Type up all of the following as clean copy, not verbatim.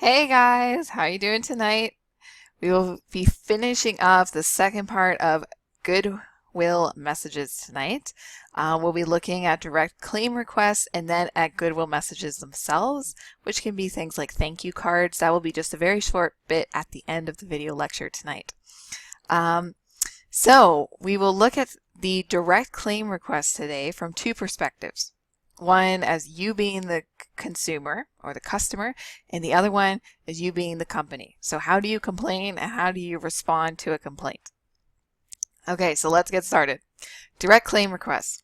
Hey guys, how you doing tonight? We will be finishing up the second part of Goodwill messages tonight. We'll be looking at direct claim requests and then at Goodwill messages themselves, which can be things like thank you cards. That will be just a very short bit at the end of the video lecture tonight. So we will look at the direct claim request today from two perspectives. One as you being the consumer or the customer, and the other one is you being the company. So how do you complain and how do you respond to a complaint? Okay, so let's get started. Direct claim requests.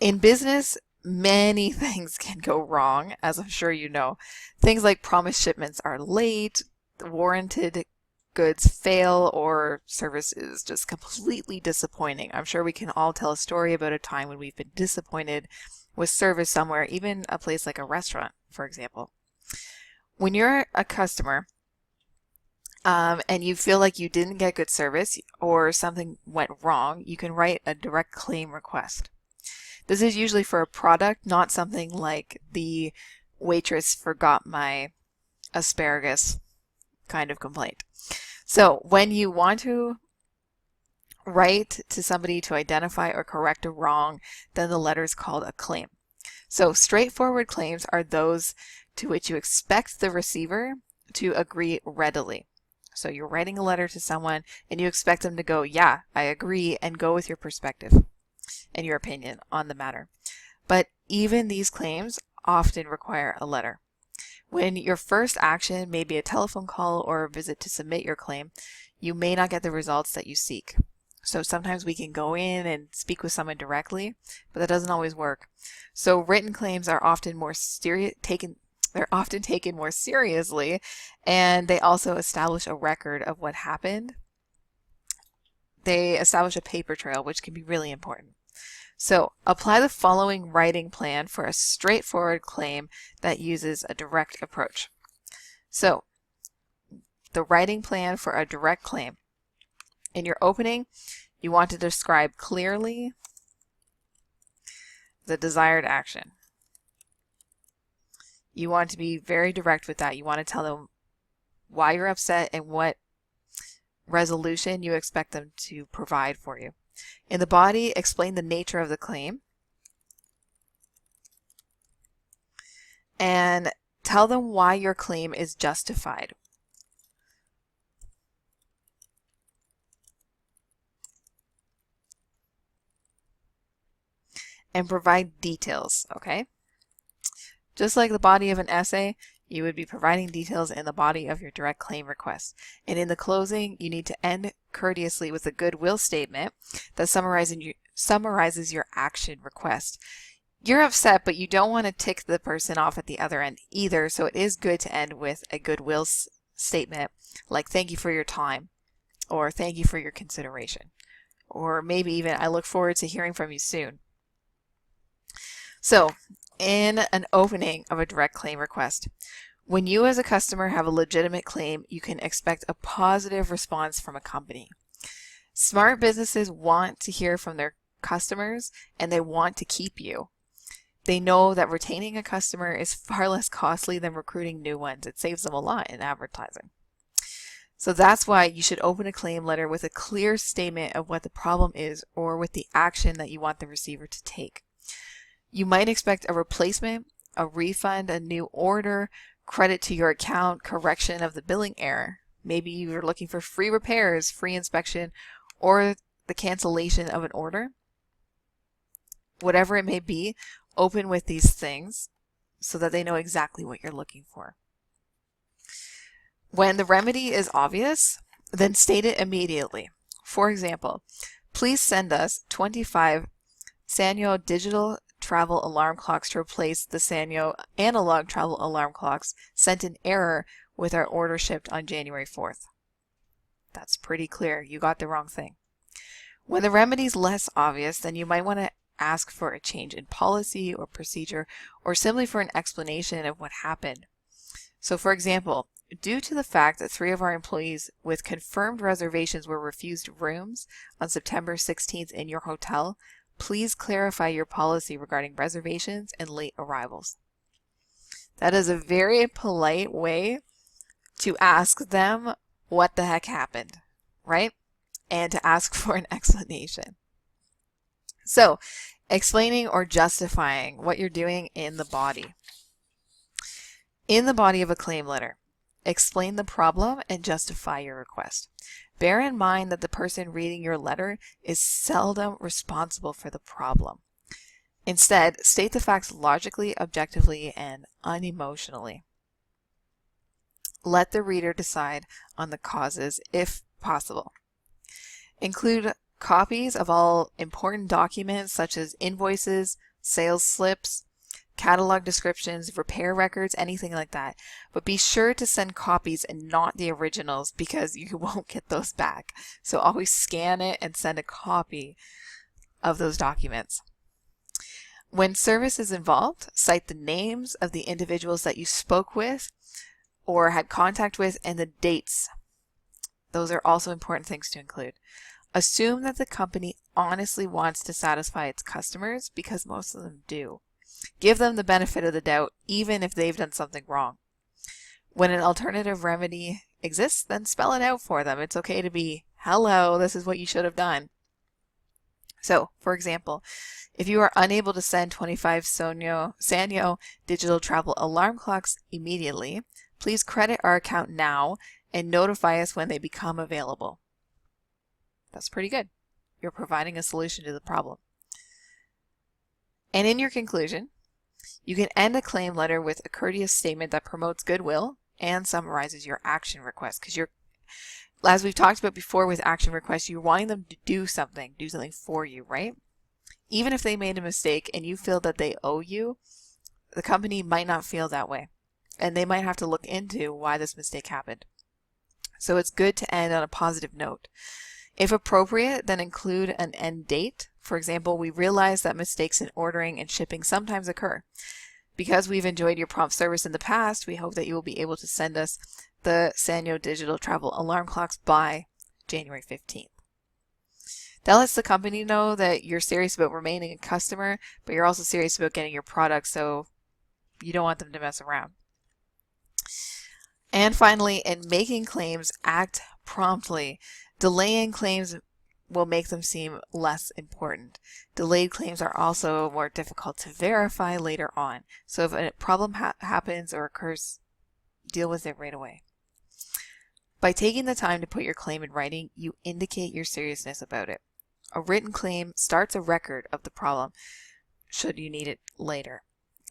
In business, many things can go wrong, as I'm sure you know. Things like promised shipments are late, warranted goods fail, or service is just completely disappointing. I'm sure we can all tell a story about a time when we've been disappointed with service somewhere, even a place like a restaurant, for example. When you're a customer and you feel like you didn't get good service or something went wrong, you can write a direct claim request. This is usually for a product, not something like the waitress forgot my asparagus kind of complaint. So when you want to write to somebody to identify or correct a wrong, then the letter is called a claim. So straightforward claims are those to which you expect the receiver to agree readily. So you're writing a letter to someone and you expect them to go, yeah, I agree, and go with your perspective and your opinion on the matter. But even these claims often require a letter. When your first action may be a telephone call or a visit to submit your claim, you may not get the results that you seek. So sometimes we can go in and speak with someone directly, but that doesn't always work. So written claims are often taken more seriously, and they also establish a record of what happened. They establish a paper trail, which can be really important. So apply the following writing plan for a straightforward claim that uses a direct approach. So the writing plan for a direct claim. In your opening, you want to describe clearly the desired action. You want to be very direct with that. You want to tell them why you're upset and what resolution you expect them to provide for you. In the body, explain the nature of the claim and tell them why your claim is justified. And provide details, okay? Just like the body of an essay, you would be providing details in the body of your direct claim request. And in the closing, you need to end courteously with a goodwill statement that summarizes your action request. You're upset, but you don't want to tick the person off at the other end either, so it is good to end with a goodwill statement like thank you for your time, or thank you for your consideration, or maybe even I look forward to hearing from you soon. So in an opening of a direct claim request, when you as a customer have a legitimate claim, you can expect a positive response from a company. Smart businesses want to hear from their customers and they want to keep you. They know that retaining a customer is far less costly than recruiting new ones. It saves them a lot in advertising. So that's why you should open a claim letter with a clear statement of what the problem is or with the action that you want the receiver to take. You might expect a replacement, a refund, a new order, credit to your account, correction of the billing error. Maybe you're looking for free repairs, free inspection, or the cancellation of an order. Whatever it may be, open with these things so that they know exactly what you're looking for. When the remedy is obvious, then state it immediately. For example, please send us 25 Sanyo digital travel alarm clocks to replace the Sanyo analog travel alarm clocks sent in error with our order shipped on January 4th. That's pretty clear. You got the wrong thing. When the remedy is less obvious, then you might want to ask for a change in policy or procedure, or simply for an explanation of what happened. So for example, due to the fact that 3 of our employees with confirmed reservations were refused rooms on September 16th in your hotel, please clarify your policy regarding reservations and late arrivals. That is a very polite way to ask them what the heck happened, right? And to ask for an explanation. So, explaining or justifying what you're doing in the body. In the body of a claim letter, explain the problem and justify your request. Bear in mind that the person reading your letter is seldom responsible for the problem. Instead, state the facts logically, objectively, and unemotionally. Let the reader decide on the causes if possible. Include copies of all important documents such as invoices, sales slips, catalog descriptions, repair records, anything like that. But be sure to send copies and not the originals because you won't get those back. So always scan it and send a copy of those documents. When service is involved, cite the names of the individuals that you spoke with or had contact with and the dates. Those are also important things to include. Assume that the company honestly wants to satisfy its customers because most of them do. Give them the benefit of the doubt even if they've done something wrong. When an alternative remedy exists, then spell it out for them. It's okay to be, hello, this is what you should have done. So, for example, if you are unable to send 25 Sanyo digital travel alarm clocks immediately, please credit our account now and notify us when they become available. That's pretty good. You're providing a solution to the problem. And in your conclusion, you can end a claim letter with a courteous statement that promotes goodwill and summarizes your action request. Because as we've talked about before with action requests, you're wanting them to do something for you, right? Even if they made a mistake and you feel that they owe you, the company might not feel that way. And they might have to look into why this mistake happened. So it's good to end on a positive note. If appropriate, then include an end date. For example, we realize that mistakes in ordering and shipping sometimes occur. Because we've enjoyed your prompt service in the past, we hope that you will be able to send us the Sanyo digital travel alarm clocks by January 15th. That lets the company know that you're serious about remaining a customer, but you're also serious about getting your product, so you don't want them to mess around. And finally, in making claims, act promptly. Delaying claims will make them seem less important. Delayed claims are also more difficult to verify later on. So if a problem happens or occurs, deal with it right away. By taking the time to put your claim in writing, you indicate your seriousness about it. A written claim starts a record of the problem should you need it later.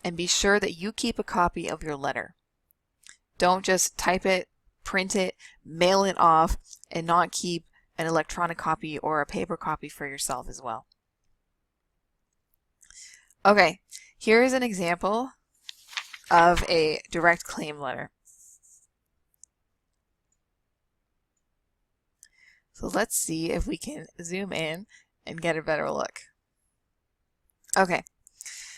And be sure that you keep a copy of your letter. Don't just type it, print it, mail it off, and not keep an electronic copy or a paper copy for yourself as well. Okay, here is an example of a direct claim letter. So let's see if we can zoom in and get a better look. Okay,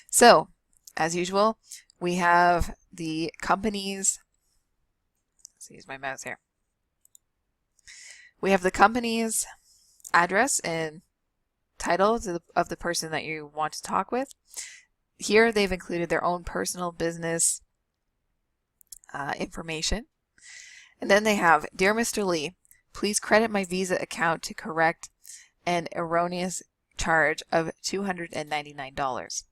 so as usual, we have the company's, let's use my mouse here. We have the company's address and title of the person that you want to talk with. Here they've included their own personal business information. And then they have, Dear Mr. Lee, please credit my Visa account to correct an erroneous charge of $299.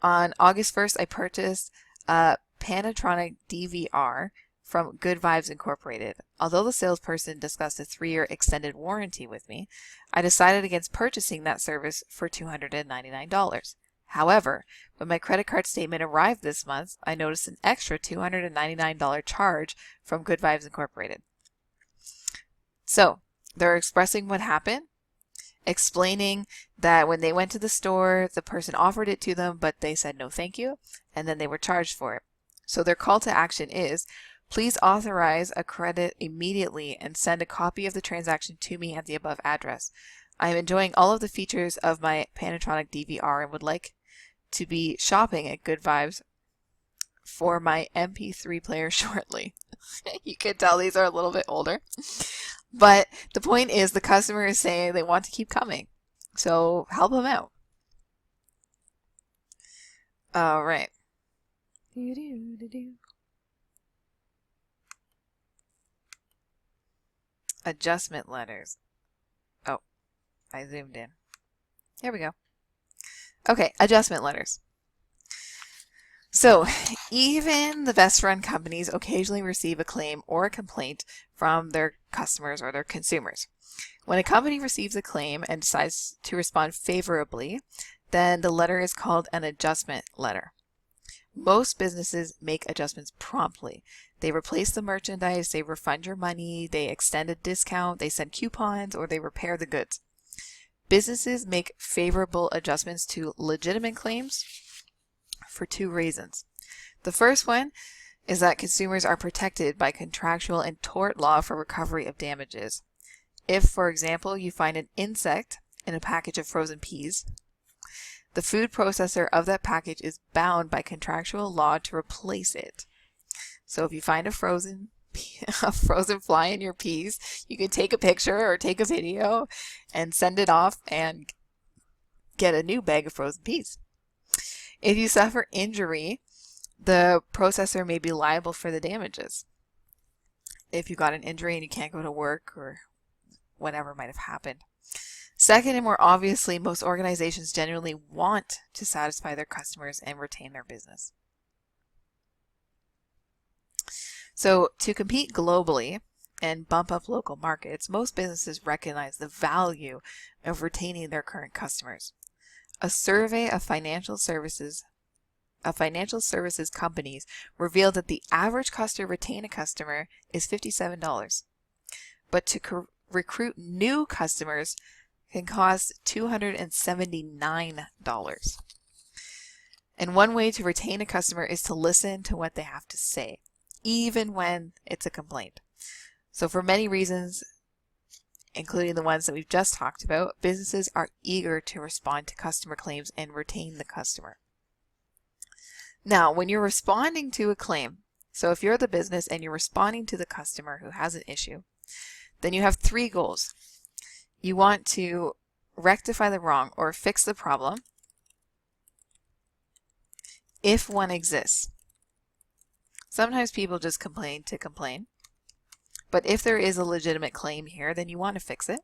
On August 1st, I purchased a Panatronic DVR from Good Vibes Incorporated. Although the salesperson discussed a 3-year extended warranty with me, I decided against purchasing that service for $299. However, when my credit card statement arrived this month, I noticed an extra $299 charge from Good Vibes Incorporated. So they're expressing what happened, explaining that when they went to the store, the person offered it to them, but they said no thank you, and then they were charged for it. So their call to action is, please authorize a credit immediately and send a copy of the transaction to me at the above address. I am enjoying all of the features of my Panatronic DVR and would like to be shopping at Good Vibes for my MP3 player shortly. You can tell these are a little bit older. But the point is the customer is saying they want to keep coming. So help them out. All right. Adjustment letters. Oh, I zoomed in. Here we go. Okay, adjustment letters. So even the best run companies occasionally receive a claim or a complaint from their customers or their consumers. When a company receives a claim and decides to respond favorably, then the letter is called an adjustment letter. Most businesses make adjustments promptly. They replace the merchandise, they refund your money, they extend a discount, they send coupons, or they repair the goods. Businesses make favorable adjustments to legitimate claims for two reasons. The first one is that consumers are protected by contractual and tort law for recovery of damages. If, for example, you find an insect in a package of frozen peas, the food processor of that package is bound by contractual law to replace it. So if you find a frozen fly in your peas, you can take a picture or take a video and send it off and get a new bag of frozen peas. If you suffer injury, the processor may be liable for the damages. If you got an injury and you can't go to work or whatever might have happened. Second, and more obviously, most organizations genuinely want to satisfy their customers and retain their business. So to compete globally and bump up local markets, most businesses recognize the value of retaining their current customers. A survey of financial services companies revealed that the average cost to retain a customer is $57. But to recruit new customers can cost $279. And one way to retain a customer is to listen to what they have to say, even when it's a complaint. So for many reasons, including the ones that we've just talked about, businesses are eager to respond to customer claims and retain the customer. Now, when you're responding to a claim, so if you're the business and you're responding to the customer who has an issue, then you have three goals. You want to rectify the wrong or fix the problem if one exists. Sometimes people just complain to complain. But if there is a legitimate claim here, then you want to fix it.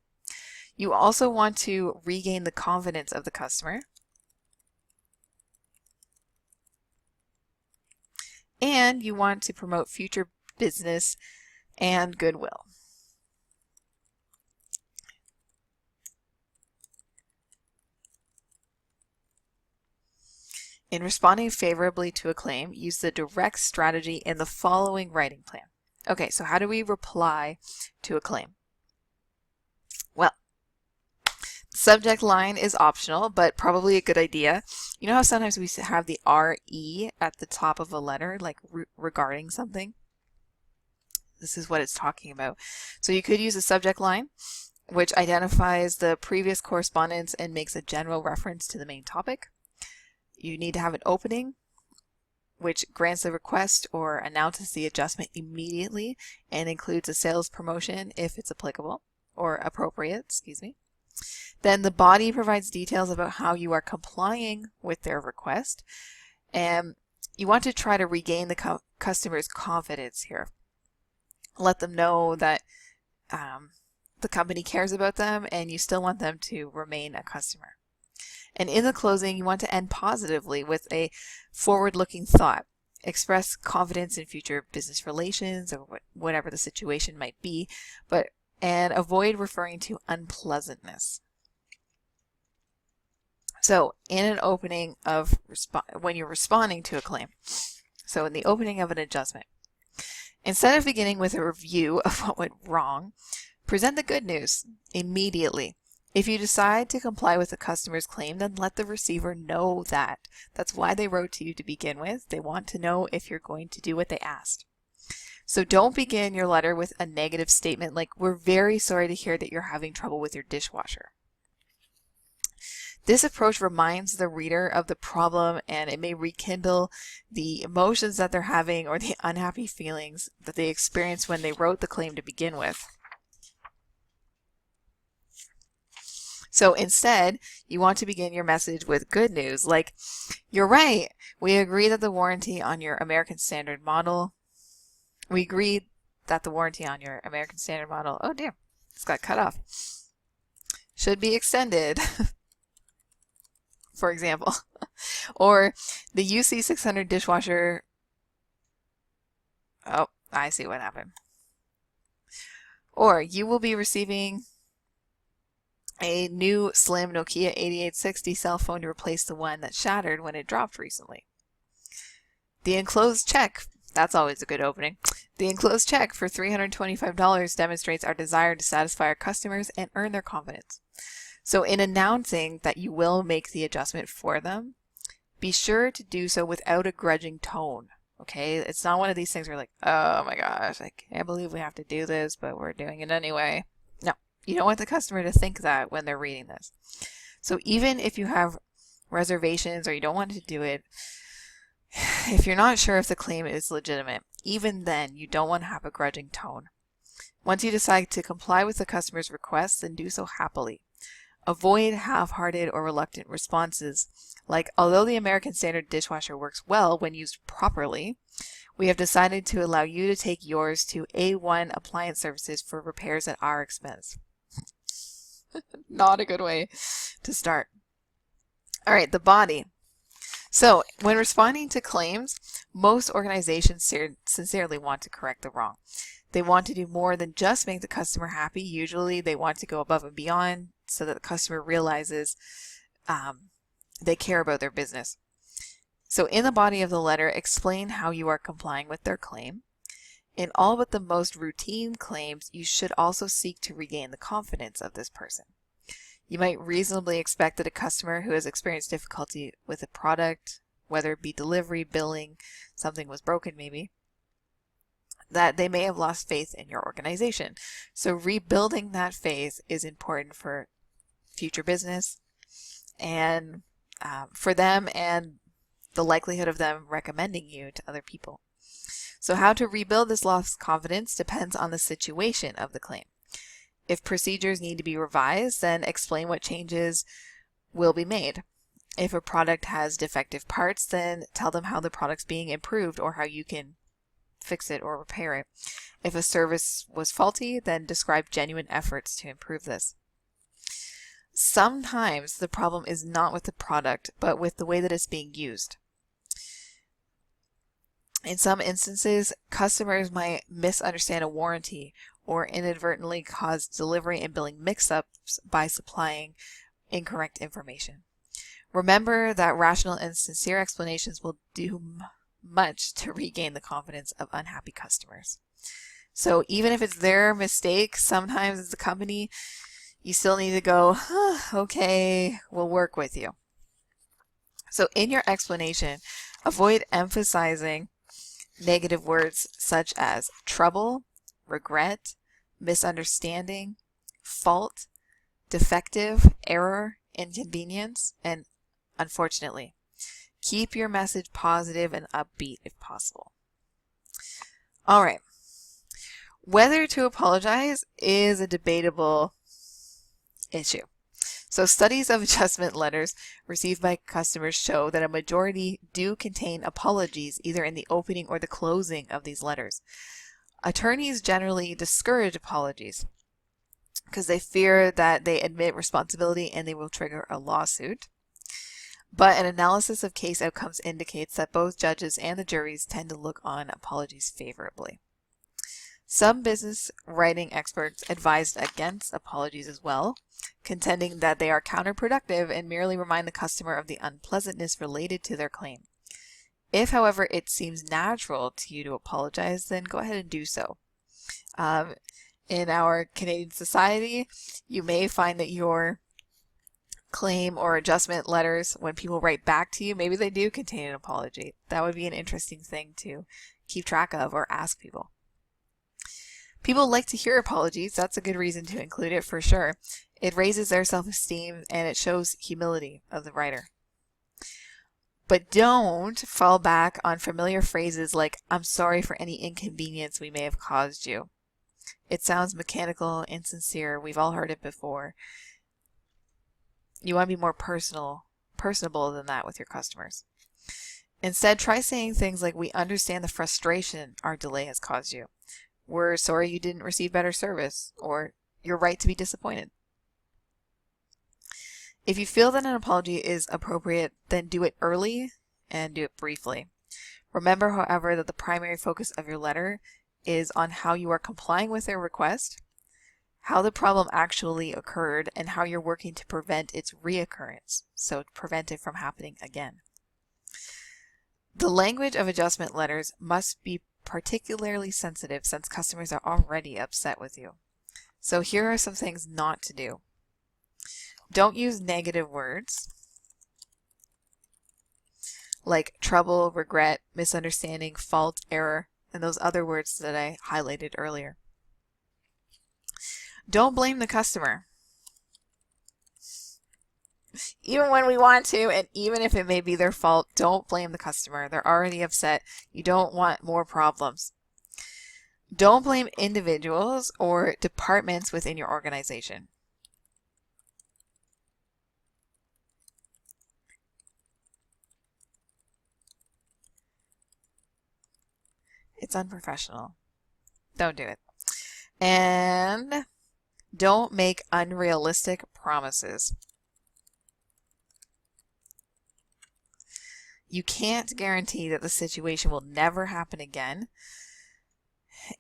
You also want to regain the confidence of the customer. And you want to promote future business and goodwill. In responding favorably to a claim, use the direct strategy in the following writing plan. Okay, so how do we reply to a claim? Well, subject line is optional, but probably a good idea. You know how sometimes we have the RE at the top of a letter, like regarding something? This is what it's talking about. So you could use a subject line, which identifies the previous correspondence and makes a general reference to the main topic. You need to have an opening, which grants the request or announces the adjustment immediately and includes a sales promotion if it's applicable or appropriate, excuse me. Then the body provides details about how you are complying with their request, and you want to try to regain the customer's confidence here. Let them know that the company cares about them and you still want them to remain a customer. And in the closing, you want to end positively with a forward-looking thought. Express confidence in future business relations or whatever the situation might be, and avoid referring to unpleasantness. So in an opening of when you're responding to a claim, so in the opening of an adjustment, instead of beginning with a review of what went wrong, present the good news immediately. If you decide to comply with the customer's claim, then let the receiver know that. That's why they wrote to you to begin with. They want to know if you're going to do what they asked. So don't begin your letter with a negative statement like, "We're very sorry to hear that you're having trouble with your dishwasher." This approach reminds the reader of the problem, and it may rekindle the emotions that they're having or the unhappy feelings that they experienced when they wrote the claim to begin with. So instead, you want to begin your message with good news, like, you're right. We agree that the warranty on your American Standard model, oh dear, it's got cut off, should be extended, for example. Or the UC600 dishwasher, oh, I see what happened. Or you will be receiving a new slim Nokia 8860 cell phone to replace the one that shattered when it dropped recently. The enclosed check, that's always a good opening. The enclosed check for $325 demonstrates our desire to satisfy our customers and earn their confidence. So in announcing that you will make the adjustment for them, be sure to do so without a grudging tone. Okay, it's not one of these things where you're like, oh my gosh, I can't believe we have to do this, but we're doing it anyway. No, you don't want the customer to think that when they're reading this. So even if you have reservations or you don't want to do it, if you're not sure if the claim is legitimate, even then you don't want to have a grudging tone. Once you decide to comply with the customer's request, then do so happily. Avoid half-hearted or reluctant responses, like, although the American Standard dishwasher works well when used properly, we have decided to allow you to take yours to A1 Appliance Services for repairs at our expense. Not a good way to start. All right, the body. So when responding to claims, most organizations sincerely want to correct the wrong. They want to do more than just make the customer happy. Usually they want to go above and beyond so that the customer realizes they care about their business. So in the body of the letter, explain how you are complying with their claim. In all but the most routine claims, you should also seek to regain the confidence of this person. You might reasonably expect that a customer who has experienced difficulty with a product, whether it be delivery, billing, something was broken maybe, that they may have lost faith in your organization. So rebuilding that faith is important for future business and for them and the likelihood of them recommending you to other people. So how to rebuild this lost confidence depends on the situation of the claim. If procedures need to be revised, then explain what changes will be made. If a product has defective parts, then tell them how the product's being improved or how you can fix it or repair it. If a service was faulty, then describe genuine efforts to improve this. Sometimes the problem is not with the product, but with the way that it's being used. In some instances, customers might misunderstand a warranty or inadvertently cause delivery and billing mix-ups by supplying incorrect information. Remember that rational and sincere explanations will do much to regain the confidence of unhappy customers. So even if it's their mistake, sometimes as a company, you still need to go, okay, we'll work with you. So in your explanation, avoid emphasizing negative words such as trouble, regret, misunderstanding, fault, defective, error, inconvenience, and unfortunately. Keep your message positive and upbeat if possible. All right. Whether to apologize is a debatable issue. So studies of adjustment letters received by customers show that a majority do contain apologies either in the opening or the closing of these letters. Attorneys generally discourage apologies because they fear that they admit responsibility and they will trigger a lawsuit. But an analysis of case outcomes indicates that both judges and the juries tend to look on apologies favorably. Some business writing experts advised against apologies as well, contending that they are counterproductive and merely remind the customer of the unpleasantness related to their claim. If, however, it seems natural to you to apologize, then go ahead and do so. In our Canadian society, you may find that your claim or adjustment letters, when people write back to you, maybe they do contain an apology. That would be an interesting thing to keep track of or ask people. People like to hear apologies. That's a good reason to include it for sure. It raises their self-esteem and it shows humility of the writer. But don't fall back on familiar phrases like, I'm sorry for any inconvenience we may have caused you. It sounds mechanical, insincere. We've all heard it before. You want to be more personable than that with your customers. Instead, try saying things like, we understand the frustration our delay has caused you. We're sorry you didn't receive better service, or you're right to be disappointed. If you feel that an apology is appropriate, then do it early and do it briefly. Remember, however, that the primary focus of your letter is on how you are complying with their request, how the problem actually occurred, and how you're working to prevent its reoccurrence, so to prevent it from happening again. The language of adjustment letters must be particularly sensitive since customers are already upset with you. So here are some things not to do. Don't use negative words like trouble, regret, misunderstanding, fault, error, and those other words that I highlighted earlier. Don't blame the customer. Even when we want to, and even if it may be their fault, don't blame the customer. They're already upset. You don't want more problems. Don't blame individuals or departments within your organization. It's unprofessional. Don't do it. And don't make unrealistic promises. You can't guarantee that the situation will never happen again.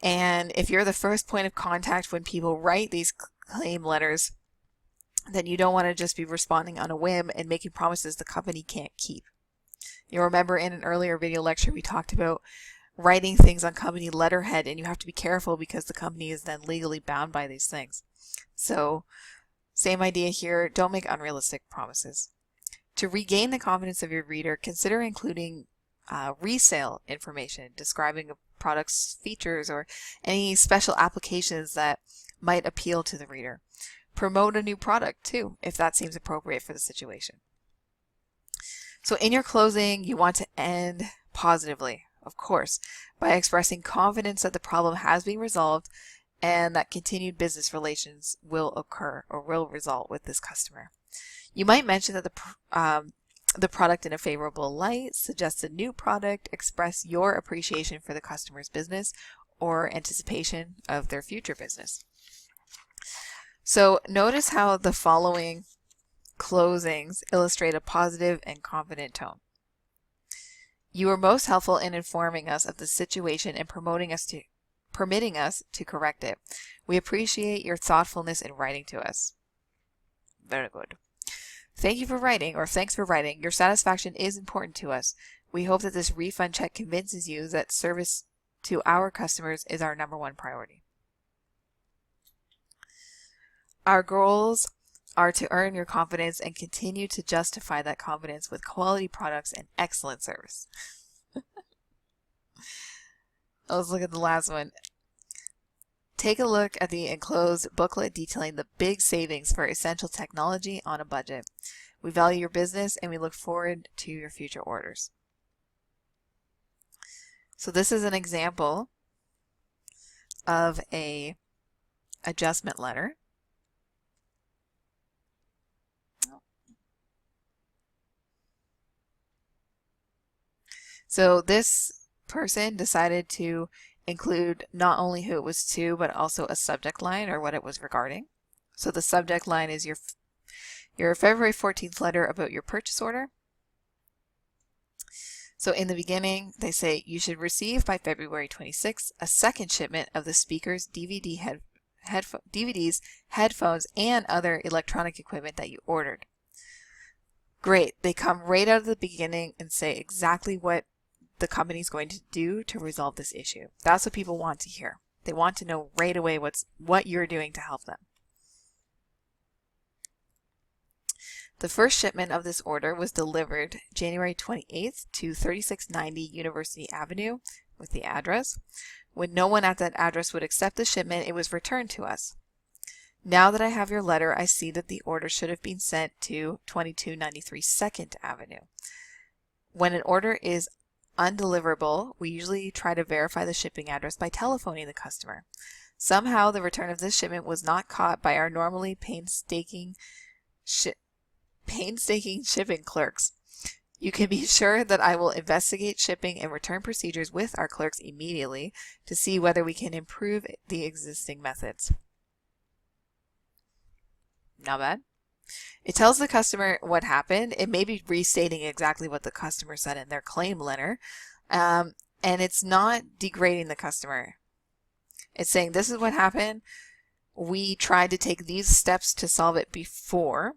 And if you're the first point of contact when people write these claim letters, then you don't want to just be responding on a whim and making promises the company can't keep. You'll remember in an earlier video lecture we talked about writing things on company letterhead, and you have to be careful because the company is then legally bound by these things. So same idea here, don't make unrealistic promises. To regain the confidence of your reader, consider including resale information describing a product's features or any special applications that might appeal to the reader. Promote a new product too, if that seems appropriate for the situation. So in your closing, you want to end positively, of course, by expressing confidence that the problem has been resolved and that continued business relations will occur or will result with this customer. You might mention that the product in a favorable light, suggest a new product, express your appreciation for the customer's business or anticipation of their future business. So notice how the following closings illustrate a positive and confident tone. You were most helpful in informing us of the situation and permitting us to correct it. We appreciate your thoughtfulness in writing to us. Very good. Thank you for writing, or thanks for writing. Your satisfaction is important to us. We hope that this refund check convinces you that service to our customers is our #1 priority. Our goals are to earn your confidence and continue to justify that confidence with quality products and excellent service. Let's look at the last one. Take a look at the enclosed booklet detailing the big savings for essential technology on a budget. We value your business and we look forward to your future orders. So this is an example of an adjustment letter. So this person decided to include not only who it was to, but also a subject line or what it was regarding. So the subject line is your February 14th letter about your purchase order. So in the beginning, they say you should receive by February 26th a second shipment of the speakers, DVDs, headphones, and other electronic equipment that you ordered. Great. They come right out of the beginning and say exactly what the company's going to do to resolve this issue. That's what people want to hear. They want to know right away what you're doing to help them. The first shipment of this order was delivered January 28th to 3690 University Avenue with the address. When no one at that address would accept the shipment, it was returned to us. Now that I have your letter, I see that the order should have been sent to 2293 2nd Avenue. When an order is undeliverable, we usually try to verify the shipping address by telephoning the customer. Somehow the return of this shipment was not caught by our normally painstaking painstaking shipping clerks. You can be sure that I will investigate shipping and return procedures with our clerks immediately to see whether we can improve the existing methods. Not bad. It tells the customer what happened. It may be restating exactly what the customer said in their claim letter, and it's not degrading the customer. It's saying this is what happened. We tried to take these steps to solve it before,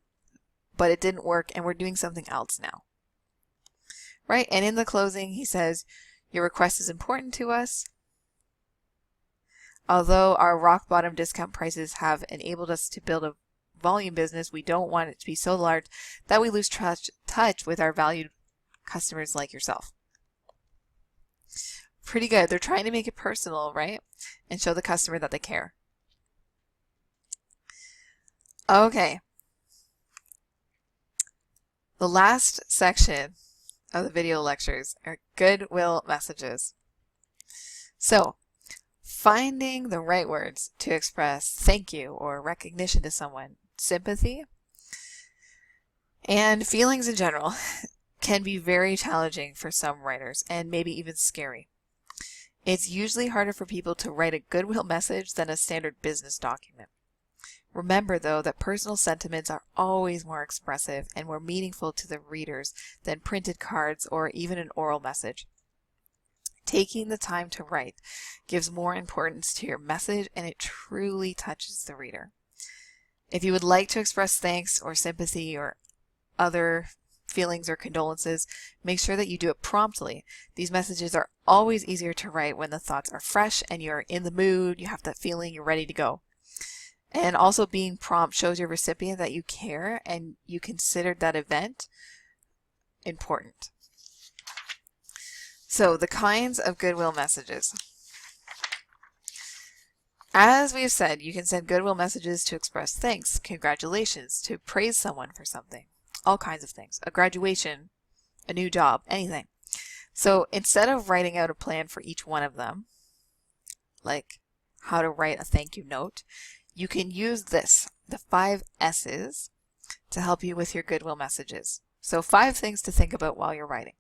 but it didn't work, and we're doing something else now. Right? And in the closing, he says, your request is important to us. Although our rock bottom discount prices have enabled us to build a volume business, we don't want it to be so large that we lose touch with our valued customers like yourself. Pretty good. They're trying to make it personal, right? And show the customer that they care. Okay. The last section of the video lectures are Goodwill messages. So, finding the right words to express thank you or recognition to someone, sympathy, and feelings in general can be very challenging for some writers and maybe even scary. It's usually harder for people to write a Goodwill message than a standard business document. Remember, though, that personal sentiments are always more expressive and more meaningful to the readers than printed cards or even an oral message. Taking the time to write gives more importance to your message, and it truly touches the reader. If you would like to express thanks or sympathy or other feelings or condolences, make sure that you do it promptly. These messages are always easier to write when the thoughts are fresh and you're in the mood, you have that feeling, you're ready to go. And also being prompt shows your recipient that you care and you considered that event important. So the kinds of Goodwill messages. As we have said, you can send Goodwill messages to express thanks, congratulations, to praise someone for something, all kinds of things, a graduation, a new job, anything. So instead of writing out a plan for each one of them, like how to write a thank you note, you can use this, the 5 S's, to help you with your Goodwill messages. So 5 things to think about while you're writing.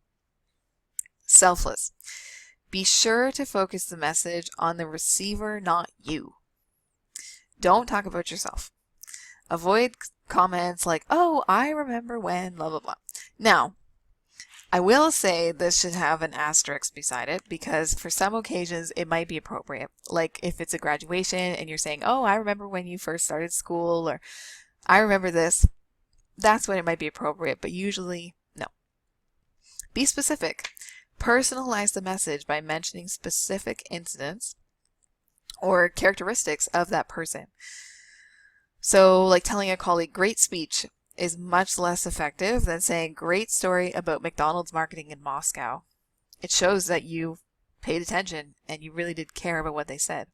Selfless. Be sure to focus the message on the receiver, not you. Don't talk about yourself. Avoid comments like, oh, I remember when, blah, blah, blah. Now, I will say this should have an asterisk beside it because for some occasions it might be appropriate. Like if it's a graduation and you're saying, oh, I remember when you first started school, or I remember this, that's when it might be appropriate, but usually no. Be specific. Personalize the message by mentioning specific incidents or characteristics of that person. So like telling a colleague, great speech, is much less effective than saying great story about McDonald's marketing in Moscow. It shows that you paid attention and you really did care about what they said.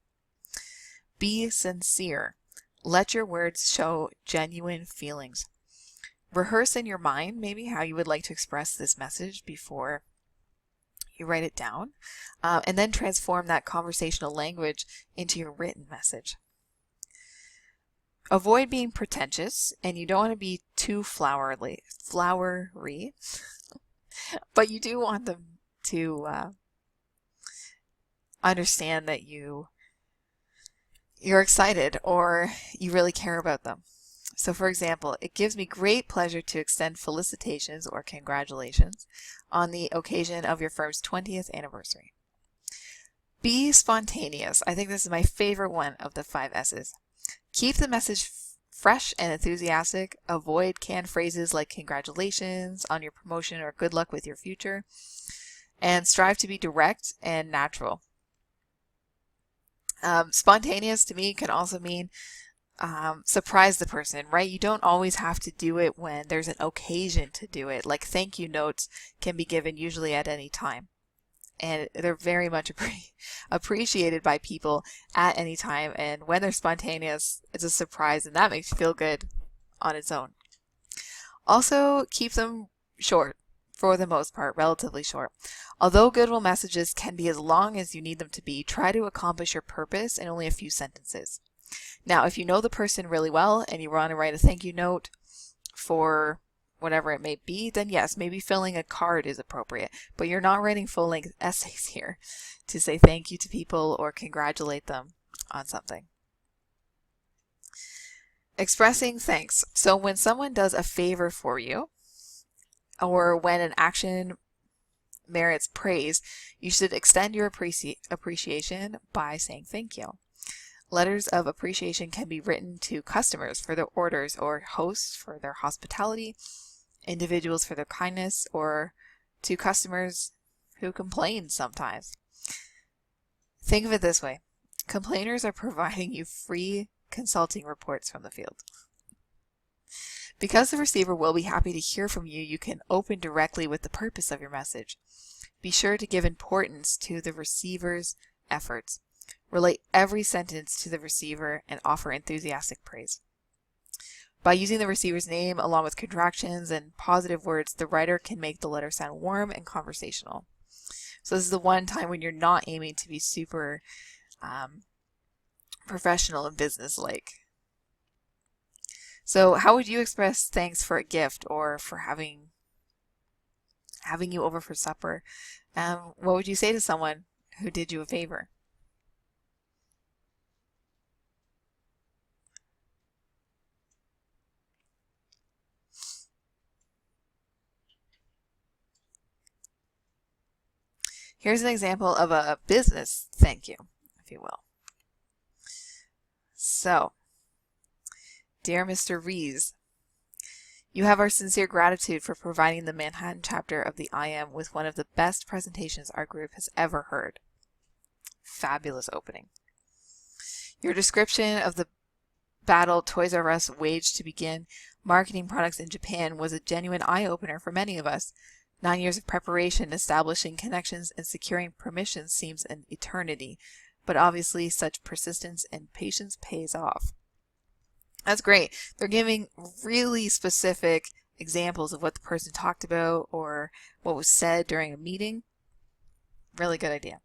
Be sincere. Let your words show genuine feelings. Rehearse in your mind maybe how you would like to express this message before you write it down, and then transform that conversational language into your written message. Avoid being pretentious, and you don't want to be too flowery, but you do want them to understand that you're excited or you really care about them. So for example, it gives me great pleasure to extend felicitations or congratulations on the occasion of your firm's 20th anniversary. Be spontaneous. I think this is my favorite one of the 5 S's. Keep the message fresh and enthusiastic. Avoid canned phrases like congratulations on your promotion or good luck with your future. And strive to be direct and natural. Spontaneous to me can also mean surprise the person, right? You don't always have to do it when there's an occasion to do it. Like thank you notes can be given usually at any time. And they're very much appreciated by people at any time. And when they're spontaneous, it's a surprise, and that makes you feel good on its own. Also, keep them short, for the most part, relatively short. Although Goodwill messages can be as long as you need them to be, try to accomplish your purpose in only a few sentences. Now, if you know the person really well and you want to write a thank you note for whatever it may be, then yes, maybe filling a card is appropriate, but you're not writing full-length essays here to say thank you to people or congratulate them on something. Expressing thanks. So when someone does a favor for you, or when an action merits praise, you should extend your appreciation by saying thank you. Letters of appreciation can be written to customers for their orders, or hosts for their hospitality, individuals for their kindness, or to customers who complain sometimes. Think of it this way. Complainers are providing you free consulting reports from the field. Because the receiver will be happy to hear from you, you can open directly with the purpose of your message. Be sure to give importance to the receiver's efforts. Relate every sentence to the receiver and offer enthusiastic praise. By using the receiver's name along with contractions and positive words, the writer can make the letter sound warm and conversational. So this is the one time when you're not aiming to be super professional and business-like. So how would you express thanks for a gift or for having you over for supper? What would you say to someone who did you a favor? Here's an example of a business thank you, if you will. So, dear Mr. Rees, you have our sincere gratitude for providing the Manhattan chapter of the IM with one of the best presentations our group has ever heard. Fabulous opening. Your description of the battle Toys R Us waged to begin marketing products in Japan was a genuine eye-opener for many of us. 9 years of preparation, establishing connections, and securing permissions seems an eternity, but obviously such persistence and patience pays off. That's great. They're giving really specific examples of what the person talked about or what was said during a meeting. Really good idea.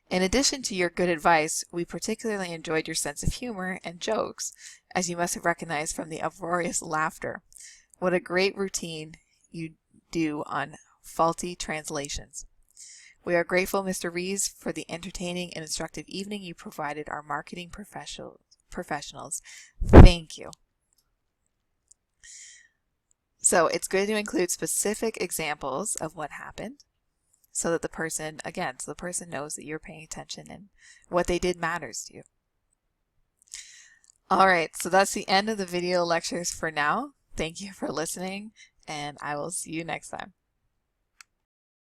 In addition to your good advice, we particularly enjoyed your sense of humor and jokes, as you must have recognized from the uproarious laughter. What a great routine you do on faulty translations. We are grateful, Mr. Rees, for the entertaining and instructive evening you provided our marketing professionals. Thank you. So it's good to include specific examples of what happened so that the person knows that you're paying attention and what they did matters to you. All right, so that's the end of the video lectures for now. Thank you for listening, and I will see you next time.